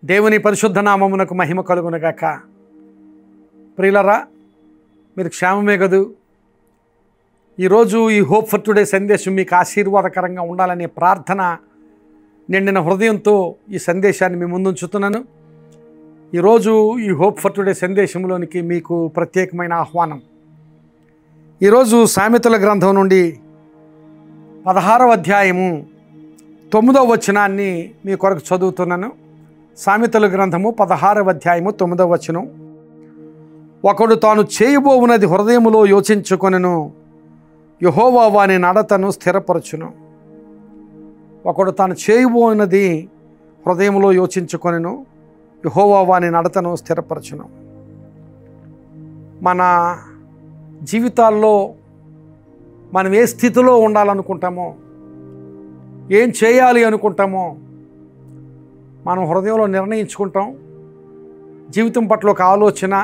దేవుని పరిశుద్ధ నామమునకు మహిమ కలుగునగాక. ప్రియులరా, మీరు క్షేమమే కదూ? ఈరోజు ఈ హోప్ ఫర్ టుడే సందేశం మీకు ఆశీర్వాదకరంగా ఉండాలనే ప్రార్థన నిండిన హృదయంతో ఈ సందేశాన్ని మీ ముందుంచుతున్నాను. ఈరోజు ఈ హోప్ ఫర్ టుడే సందేశంలోనికి మీకు ప్రత్యేకమైన ఆహ్వానం. ఈరోజు సామెతల గ్రంథం నుండి 16వ అధ్యాయము 9వ వచనాన్ని మీ కొరకు చదువుతున్నాను. సామెతల గ్రంథము 16వ అధ్యాయము 9వ వచనం. ఒకడు తాను చేయబోవునది హృదయములో యోచించుకొనెను, యెహోవా వాని నడతను స్థిరపరచును. ఒకడు తాను చేయబోయినది హృదయములో యోచించుకొనెను, యెహోవా వాని నడతను స్థిరపరచును. మన జీవితాల్లో మనం ఏ స్థితిలో ఉండాలనుకుంటామో, ఏం చేయాలి అనుకుంటామో మనం హృదయంలో నిర్ణయించుకుంటాం. జీవితం పట్ల ఒక ఆలోచన,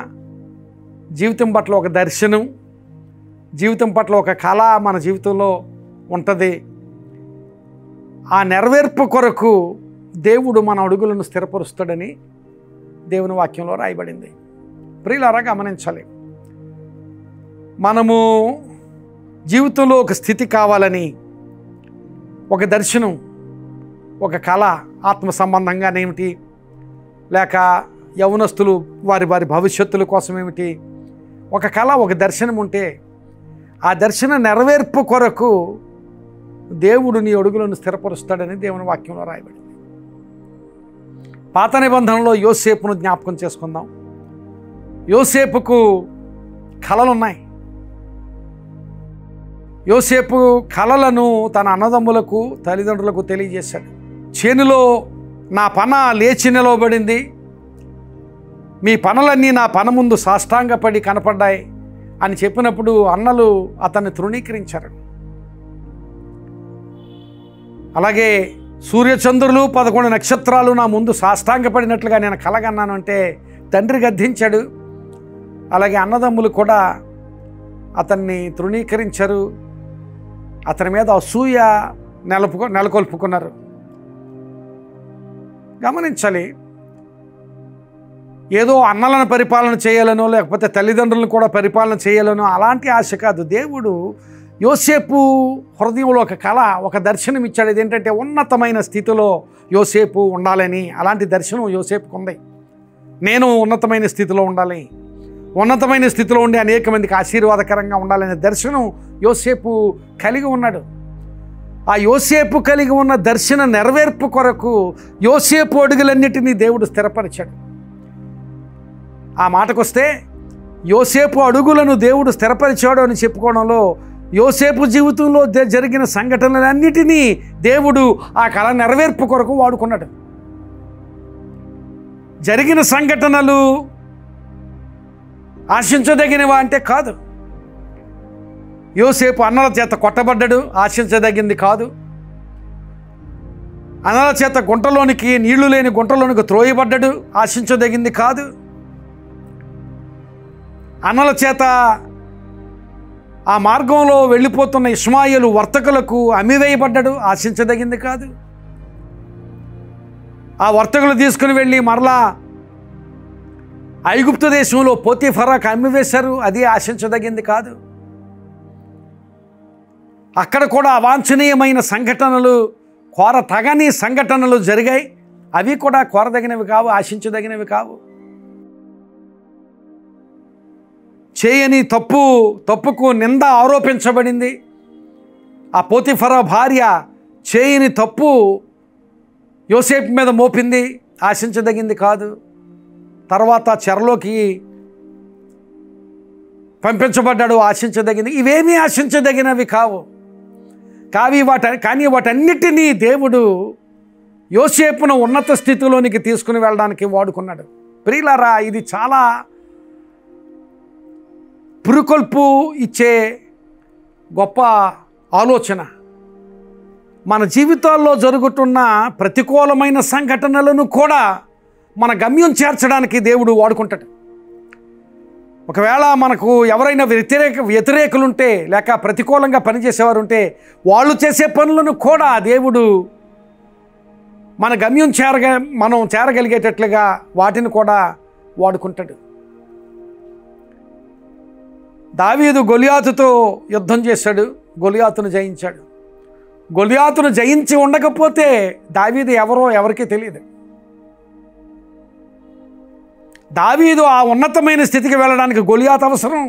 జీవితం పట్ల ఒక దర్శనం, జీవితం పట్ల ఒక కళ మన జీవితంలో ఉంటుంది. ఆ నెరవేర్పు కొరకు దేవుడు మన అడుగులను స్థిరపరుస్తాడని దేవుని వాక్యంలో రాయబడింది. ప్రియులారా, గమనించాలి. మనము జీవితంలో ఒక స్థితి కావాలని, ఒక దర్శనం, ఒక కళ, ఆత్మ సంబంధంగానేమిటి, లేక యవనస్తులు వారి వారి భవిష్యత్తుల కోసం ఏమిటి, ఒక కళ, ఒక దర్శనం ఉంటే ఆ దర్శన నెరవేర్పు కొరకు దేవుడు నీ అడుగులను స్థిరపరుస్తాడని దేవుని వాక్యంలో రాయబడింది. పాత నిబంధనలో యోసేపును జ్ఞాపకం చేసుకుందాం. యోసేపుకు కళలున్నాయి. యోసేపు కలలను తన అన్నదమ్ములకు, తల్లిదండ్రులకు తెలియజేశాడు. చేనులో నా పన లేచి నిలవబడింది, మీ పనులన్నీ నా పన ముందు సాష్టాంగపడి కనపడ్డాయి అని చెప్పినప్పుడు అన్నలు అతన్ని తృణీకరించారు. అలాగే సూర్యచంద్రులు 11 నక్షత్రాలు నా ముందు సాష్టాంగపడినట్లుగా నేను కలగన్నాను అంటే తండ్రి గద్దించాడు. అలాగే అన్నదమ్ములు కూడా అతన్ని తృణీకరించారు. అతని మీద అసూయ నెలకొల్పుకున్నారు. గమనించాలి. ఏదో అన్నలను పరిపాలన చేయాలనో, లేకపోతే తల్లిదండ్రులను కూడా పరిపాలన చేయాలనో అలాంటి ఆశ కాదు. దేవుడు యోసేపు హృదయంలో ఒక కళ, ఒక దర్శనం ఇచ్చాడు. ఇదేంటంటే ఉన్నతమైన స్థితిలో యోసేపు ఉండాలని. అలాంటి దర్శనం యోసేపుకు ఉంది. నేను ఉన్నతమైన స్థితిలో ఉండాలి, ఉన్నతమైన స్థితిలో ఉండి అనేక మందికి ఆశీర్వాదకరంగా ఉండాలనే దర్శనం యోసేపు కలిగి ఉన్నాడు. ఆ యోసేపు కలిగి ఉన్న దర్శన నెరవేర్పు కొరకు యోసేపు అడుగులన్నిటినీ దేవుడు స్థిరపరిచాడు. ఆ మాటకొస్తే యోసేపు అడుగులను దేవుడు స్థిరపరిచాడు అని చెప్పుకోవడంలో యోసేపు జీవితంలో జరిగిన సంఘటనలన్నిటినీ దేవుడు ఆ కళ నెరవేర్పు కొరకు వాడుకున్నాడు. జరిగిన సంఘటనలు ఆశించదగినవా అంటే కాదు. యోసేపు అన్నల చేత కొట్టబడ్డాడు, ఆశించదగింది కాదు. అన్నల చేత గుంటలోనికి, నీళ్లు లేని గుంటలోనికి త్రోయబడ్డాడు, ఆశించదగింది కాదు. అన్నల చేత ఆ మార్గంలో వెళ్ళిపోతున్న ఇష్మాయేలు వర్తకులకు అమ్మివేయబడ్డాడు, ఆశించదగింది కాదు. ఆ వర్తకులు తీసుకుని వెళ్ళి మరలా ఐగుప్తు దేశంలో పోతీఫరాకు అమ్మివేశారు, అది ఆశించదగింది కాదు. అక్కడ కూడా అవాంఛనీయమైన సంఘటనలు, కోరతగని సంఘటనలు జరిగాయి. అవి కూడా కోరదగినవి కావు, ఆశించదగినవి కావు. చేయని తప్పుకు నింద ఆరోపించబడింది. ఆ పోతీఫరా భార్య చేయని తప్పు యోసేపు మీద మోపింది, ఆశించదగింది కాదు. తర్వాత చెరలోకి పంపించబడ్డాడు, ఆశించదగింది. ఇవేమీ ఆశించదగినవి కావు. కానీ వాటన్నిటినీ దేవుడు యోసేపును ఉన్నత స్థితిలోనికి తీసుకుని వెళ్ళడానికి వాడుకున్నాడు. ప్రియులారా, ఇది చాలా పురుకొల్పు ఇచ్చే గొప్ప ఆలోచన. మన జీవితాల్లో జరుగుతున్న ప్రతికూలమైన సంఘటనలను కూడా మన గమ్యం చేర్చడానికి దేవుడు వాడుకుంటాడు. ఒకవేళ మనకు ఎవరైనా వ్యతిరేకులుంటే, లేక ప్రతికూలంగా పనిచేసేవారు ఉంటే, వాళ్ళు చేసే పనులను కూడా దేవుడు మన గమ్యం మనం చేరగలిగేటట్లుగా వాటిని కూడా వాడుకుంటాడు. దావీదు గొలియాతుతో యుద్ధం చేశాడు, గొలియాతును జయించాడు. గొలియాతును జయించి ఉండకపోతే దావీదు ఎవరో ఎవరికీ తెలియదు. దావీదు ఆ ఉన్నతమైన స్థితికి వెళ్ళడానికి గొలియాతు అవసరం.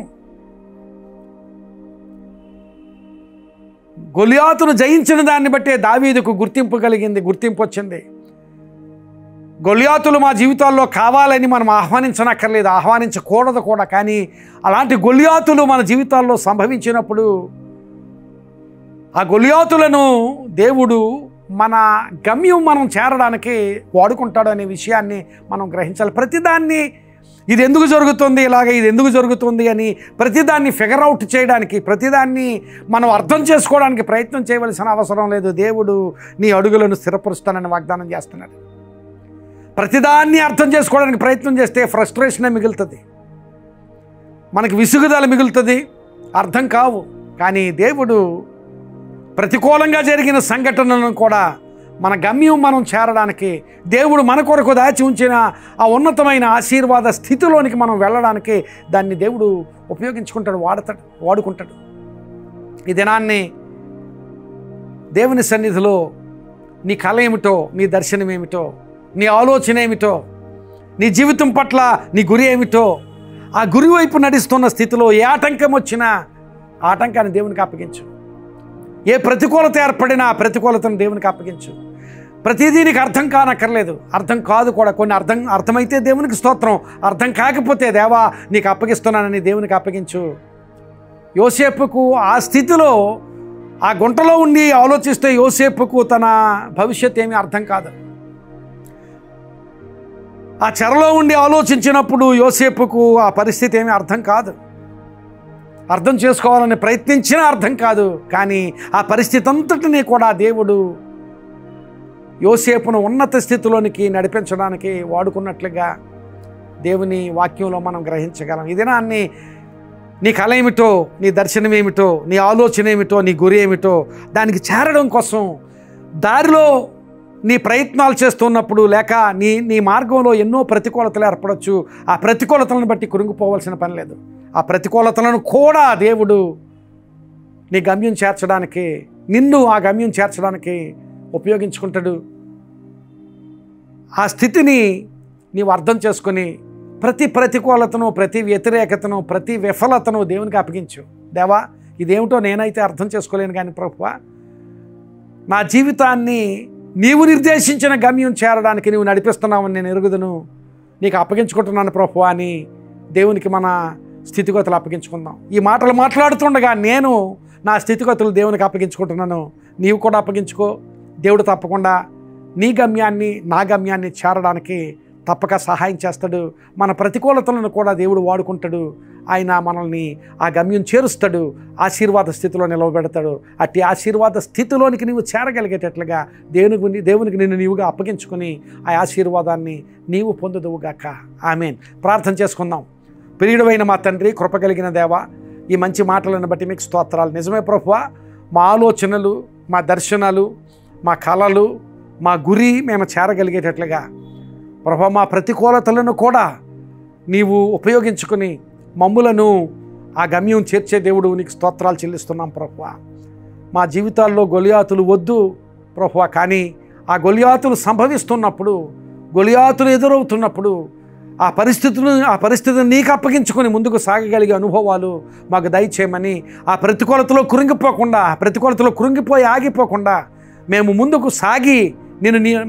గొలియాతును జయించిన దాన్ని బట్టే దావీదుకు గుర్తింపు వచ్చింది. గొలియాతులు మా జీవితాల్లో కావాలని మనం ఆహ్వానించనక్కర్లేదు, ఆహ్వానించకూడదు కూడా. కానీ అలాంటి గొలియాతులు మన జీవితాల్లో సంభవించినప్పుడు ఆ గొలియాతులను దేవుడు మన గమ్యం మనం చేరడానికి వాడుకుంటాడు అనే విషయాన్ని మనం గ్రహించాలి. ప్రతిదాన్ని ఇది ఎందుకు జరుగుతుంది, ఇది ఎందుకు జరుగుతుంది అని ప్రతిదాన్ని ఫిగర్ అవుట్ చేయడానికి, ప్రతిదాన్ని మనం అర్థం చేసుకోవడానికి ప్రయత్నం చేయవలసిన అవసరం లేదు. దేవుడు నీ అడుగులను స్థిరపరుస్తానని వాగ్దానం చేస్తున్నాడు. ప్రతిదాన్ని అర్థం చేసుకోవడానికి ప్రయత్నం చేస్తే ఫ్రస్ట్రేషనే మిగులుతుంది, మనకి విసుగుదల మిగులుతుంది, అర్థం కావు. కానీ దేవుడు ప్రతికూలంగా జరిగిన సంఘటనలను కూడా మన గమ్యం మనం చేరడానికి, దేవుడు మన కొరకు దాచి ఉంచిన ఆ ఉన్నతమైన ఆశీర్వాద స్థితిలోనికి మనం వెళ్ళడానికి దాన్ని దేవుడు ఉపయోగించుకుంటాడు, వాడుకుంటాడు. ఈ దినాన్ని దేవుని సన్నిధిలో నీ కళ ఏమిటో, నీ దర్శనం ఏమిటో, నీ ఆలోచన ఏమిటో, నీ జీవితం పట్ల నీ గురి ఏమిటో, ఆ గురి వైపు నడుస్తున్న స్థితిలో ఏ ఆటంకం వచ్చినా ఆ ఆటంకాన్ని దేవునికి అప్పగించు. ఏ ప్రతికూలత ఏర్పడినా ఆ ప్రతికూలతను దేవునికి అప్పగించు. ప్రతిదీ నీకు అర్థం కానక్కర్లేదు, అర్థం కాదు కూడా. కొన్ని అర్థమైతే దేవునికి స్తోత్రం, అర్థం కాకపోతే దేవా నీకు అప్పగిస్తున్నానని దేవునికి అప్పగించు. యోసేపుకు ఆ స్థితిలో, ఆ గుంటలో ఉండి ఆలోచిస్తే యోసేపుకు తన భవిష్యత్ ఏమీ అర్థం కాదు. ఆ చెరలో ఉండి ఆలోచించినప్పుడు యోసేపుకు ఆ పరిస్థితి ఏమీ అర్థం కాదు. అర్థం చేసుకోవాలని ప్రయత్నించినా అర్థం కాదు. కానీ ఆ పరిస్థితి అంతటినీ కూడా దేవుడు యోసేపును ఉన్నత స్థితిలోనికి నడిపించడానికి వాడుకున్నట్లుగా దేవుని వాక్యంలో మనం గ్రహించగలం. ఈ దినాన్ని నీ కళ ఏమిటో, నీ దర్శనం ఏమిటో, నీ ఆలోచన ఏమిటో, నీ గురి ఏమిటో దానికి చేరడం కోసం దారిలో నీ ప్రయత్నాలు చేస్తున్నప్పుడు, లేక నీ మార్గంలో ఎన్నో ప్రతికూలతలు ఏర్పడవచ్చు. ఆ ప్రతికూలతలను బట్టి కురింగిపోవాల్సిన పని లేదు. ఆ ప్రతికూలతలను కూడా దేవుడు నీ గమ్యం చేర్చడానికి, నిన్ను ఆ గమ్యం చేర్చడానికి ఉపయోగించుకుంటాడు. ఆ స్థితిని నీవు అర్థం చేసుకొని ప్రతి ప్రతికూలతను, ప్రతి వ్యతిరేకతను, ప్రతి విఫలతను దేవునికి అప్పగించు. దేవా ఇదేమిటో నేనైతే అర్థం చేసుకోలేను, కానీ ప్రభువా నా జీవితాన్ని నీవు నిర్దేశించిన గమ్యం చేరడానికి నీవు నడిపిస్తున్నావని నేను ఎరుగుదును, నీకు అప్పగించుకుంటున్నాను ప్రభువా అని దేవునికి మన స్థితిగతులు అప్పగించుకుందాం. ఈ మాటలు మాట్లాడుతుండగా నేను నా స్థితిగతులు దేవునికి అప్పగించుకుంటున్నాను, నీవు కూడా అప్పగించుకో. దేవుడు తప్పకుండా నీ గమ్యాన్ని, నా గమ్యాన్ని చేరడానికి తప్పక సహాయం చేస్తాడు. మన ప్రతికూలతలను కూడా దేవుడు వాడుకుంటాడు. ఆయన మనల్ని ఆ గమ్యం చేరుస్తాడు, ఆశీర్వాద స్థితిలో నిలవబెడతాడు. అట్టి ఆశీర్వాద స్థితిలోనికి నీవు చేరగలిగేటట్లుగా దేవునికి నిన్ను నీవుగా అప్పగించుకొని ఆ ఆశీర్వాదాన్ని నీవు పొందుదువుగాక. ఆమేన్. ప్రార్థన చేసుకుందాం. ప్రియుడైన మా తండ్రి, కృప కలిగిన దేవా, ఈ మంచి మాటలను బట్టి మీకు స్తోత్రాలు. నిజమే ప్రభువా, మా ఆలోచనలు, మా దర్శనాలు, మా కళలు, మా గురి మేము చేరగలిగేటట్లుగా ప్రభువా మా ప్రతికూలతలను కూడా నీవు ఉపయోగించుకుని మమ్ములను ఆ గమ్యం చేర్చే దేవుడు నీకు స్తోత్రాలు చెల్లిస్తున్నాం ప్రభువా. మా జీవితాల్లో గొలియాతులు వద్దు ప్రభువా, కానీ ఆ గొలియాతులు సంభవిస్తున్నప్పుడు, గొలియాతులు ఎదురవుతున్నప్పుడు ఆ పరిస్థితిని నీకు అప్పగించుకొని ముందుకు సాగగలిగే అనుభవాలు మాకు దయచేయమని, ఆ ప్రతికూలతలో కృంగిపోయి ఆగిపోకుండా మేము ముందుకు సాగి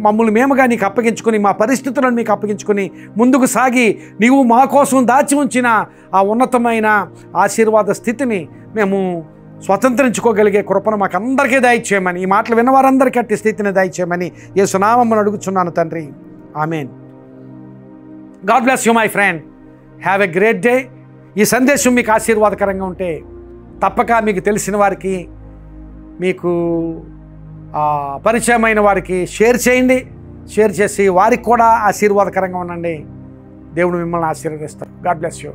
మమ్మల్ని మేముగా నీకు అప్పగించుకొని, మా పరిస్థితులను నీకు అప్పగించుకొని ముందుకు సాగి నీవు మా కోసం దాచి ఉంచిన ఆ ఉన్నతమైన ఆశీర్వాద స్థితిని మేము స్వతంత్రించుకోగలిగే కృపను మాకు అందరికీ దయచేయమని, ఈ మాటలు విన్నవారందరికీ అట్టి స్థితిని దయచేయమని యేసు నామమున అడుగుచున్నాను తండ్రి. ఆమేన్. God bless you my friend. Have a great day. ఈ సందేశం మీకు ఆశీర్వాదకరంగా ఉంటే తప్పక మీకు తెలిసిన వారికి, మీకు పరిచయమైన వారికి షేర్ చేయండి. షేర్ చేసి వారికి కూడా ఆశీర్వాదకరంగా ఉండండి. దేవుడు మిమ్మల్ని ఆశీర్వదిస్తారు. God bless you.